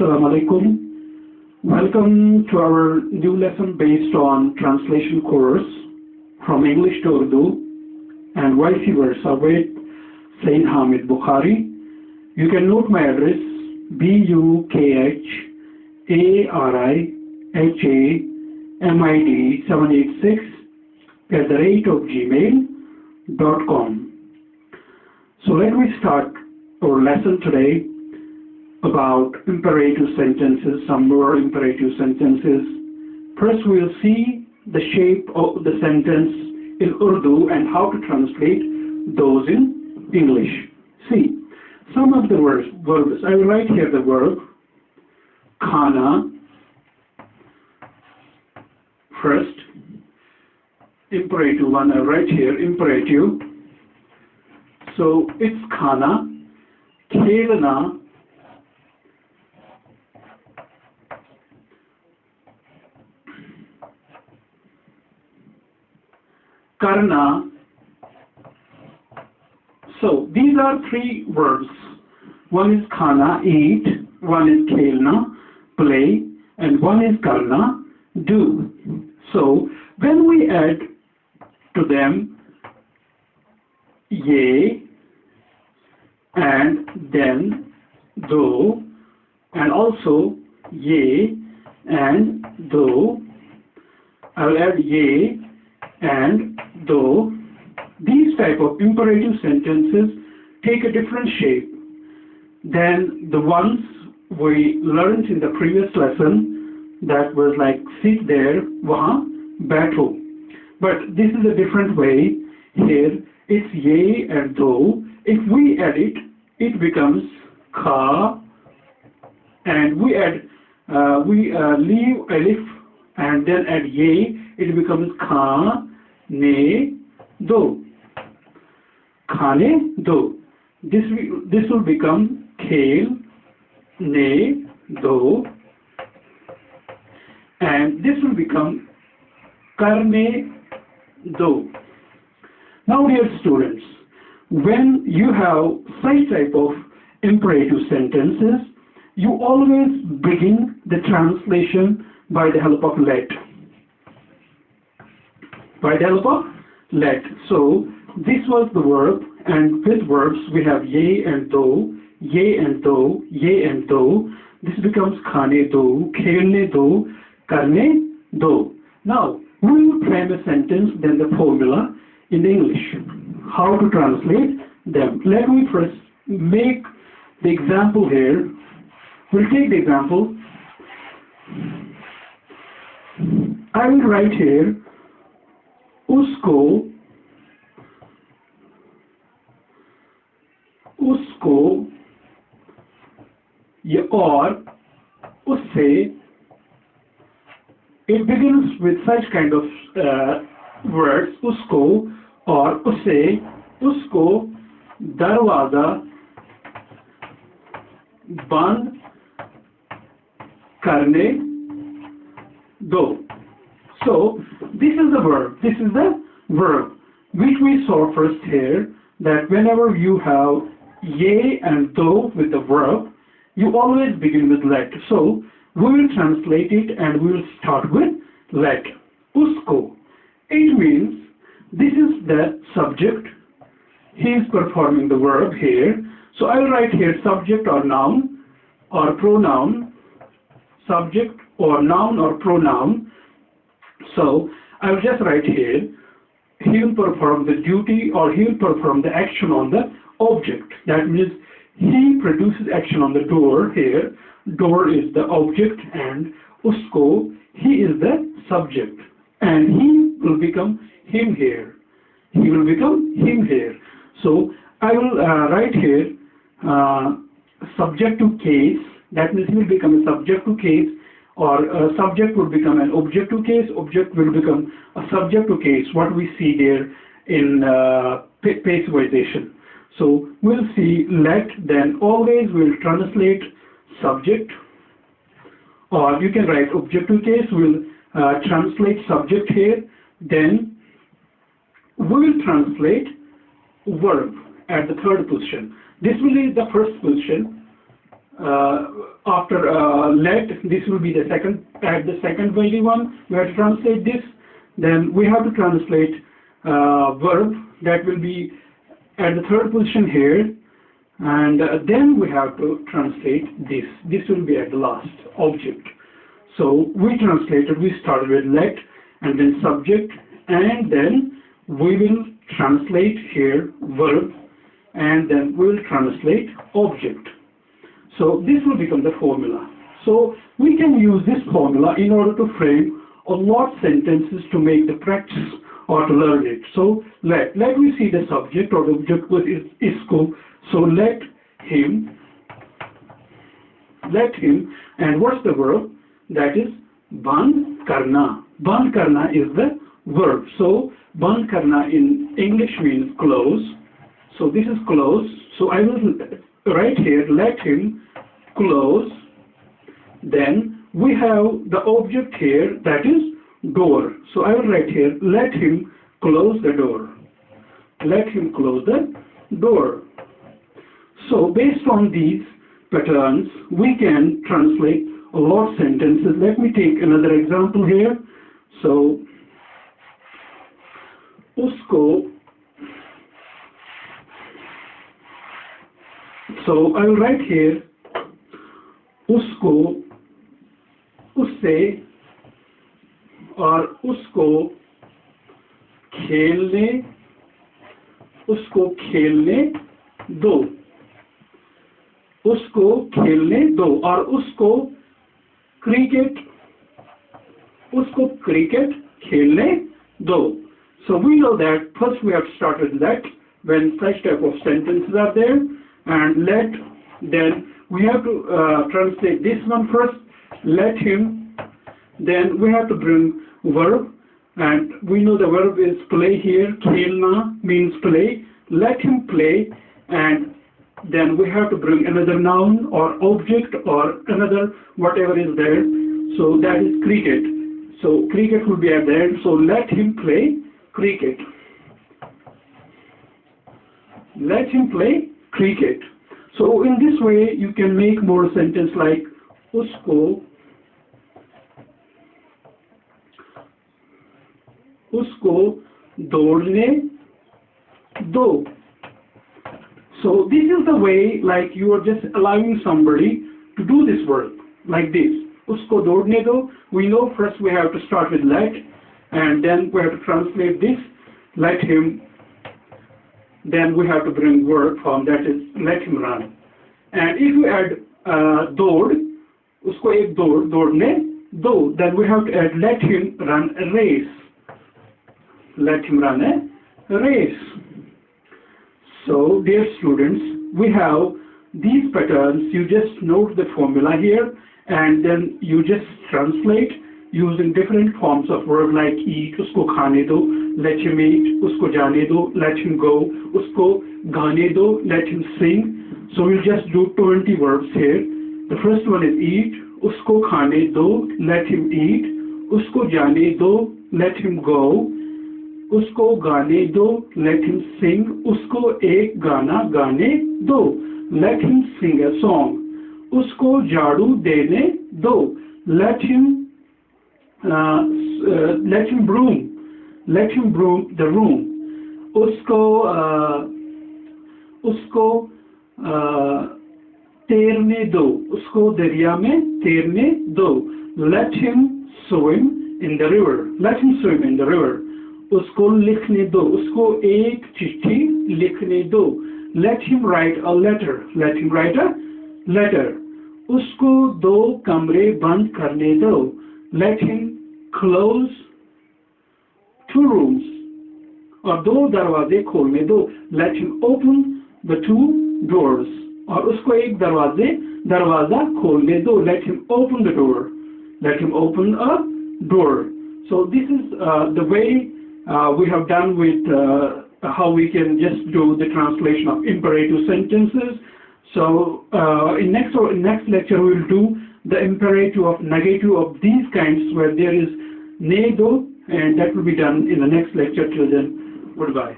Assalamu alaikum. Welcome to our new lesson based on translation course from English to Urdu and vice versa with Sayyid Hamid Bukhari. You can note my address BUKHARIHAMID786@gmail.com. So let me start our lesson today about imperative sentences, some more imperative sentences. First we'll see the shape of the sentence in Urdu and how to translate those in English. See, some of the verbs. I will write here the verb khana first. Imperative one, I write here imperative. So it's khana, khelna, karna. So these are three verbs. One is khana, eat, one is khelna, play, and one is karna, do. So when we add to them ye and then do, and also ye and do, I will add ye and do. These type of imperative sentences take a different shape than the ones we learned in the previous lesson that was like sit there, wahan baitho. But this is a different way. Here it's ye and do. If we add it, it becomes kha, and we leave alif and then add ye, it becomes kha ne do. Khane do. This will become khel ne do, and this will become karne do. Now dear students, when you have such type of imperative sentences, you always begin the translation by the help of let. By the help of let. So this was the verb, and with verbs we have ye and do, ye and do, ye and do. This becomes khane do, khelne do, karne do. Now we will frame a sentence, then the formula in English. How to translate them. Let me first make the example here. We'll take the example. I will write here उसको और उससे. It begins with such kind of words, उसको और उससे. उसको दरवाजा बंद करने दो. So this is the verb. This is the verb which we saw first here, that whenever you have ye and do with the verb, you always begin with let. So we will translate it and we will start with let. Usko. It means this is the subject. He is performing the verb here. So I will write here subject or noun or pronoun. Subject or noun or pronoun. So I will just write here, he will perform the duty or he will perform the action on the object. That means he produces action on the door here. Door is the object and usko, he is the subject. And he will become him here. He will become him here. So I will write here subject to case. That means he will become a subject to case, or a subject will become an object to case, object will become a subject to case, what we see there in passivization. So we'll see let, then always we'll translate subject, or you can write object to case, we'll translate subject here, then we will translate verb at the third position. This will be the first position. after let, this will be the second, at the second value one, we have to translate this. Then we have to translate verb, that will be at the third position here. And then we have to translate this. This will be at the last, object. So we translated, we started with let and then subject, and then we will translate here verb, and then we will translate object. So this will become the formula. So we can use this formula in order to frame a lot of sentences to make the practice or to learn it. So let me see the subject or the object was isko. So let him, and what's the verb? That is band karna. Band karna is the verb. So band karna in English means close. So this is close. So I will write here, let him close. Then we have the object here, that is door. So I will write here, let him close the door. Let him close the door. So based on these patterns, we can translate a lot of sentences. Let me take another example here. So, usko. So I will write here, usko, usse, or usko खेलने दो, उसको खेलने दो, और उसको cricket खेलने दो. So we know that first we have to start with let when such type of sentences are there, and let, then we have to translate this one first, let him, then we have to bring verb, and we know the verb is play here, khelna means play, let him play, and then we have to bring another noun or object or another whatever is there, so that is cricket. So cricket will be at the end, so let him play cricket. Let him play cricket. So in this way you can make more sentence like usko दौड़ने दो. So this is the way, like you are just allowing somebody to do this work like this. Usko दौड़ने दो. We know first we have to start with let, and then we have to translate this, let him. Then we have to bring verb form, that is let him run. And if you add दौड़, उसको एक दौड़ने दो, then we have to add let him run a race. Let him run a race. So dear students, we have these patterns. You just note the formula here, and then you just translate using different forms of verb like eat, usko khane do, let him eat, usko jane do, let him go, usko gaane do, let him sing. So we'll just do 20 verbs here. The first one is eat, usko khane do, let him eat, usko jane do, let him go, उसको गाने दो, let him sing, उसको एक गाना गाने दो, let him sing a song, उसको झाड़ू देने दो, let him broom the room, उसको तैरने दो, उसको दरिया में तैरने दो, let him swim in the river, उसको लिखने दो, उसको एक चिट्ठी लिखने दो, let him write a letter, उसको दो कमरे बंद करने दो, let him close 2 rooms, और 2 दरवाजे खोलने दो, let him open the 2 doors, और उसको एक दरवाजा खोलने दो, let him open a door. So this is the way we have done with how we can just do the translation of imperative sentences. So in next lecture we will do the imperative of negative of these kinds where there is ne do, and that will be done in the next lecture. Till then, goodbye.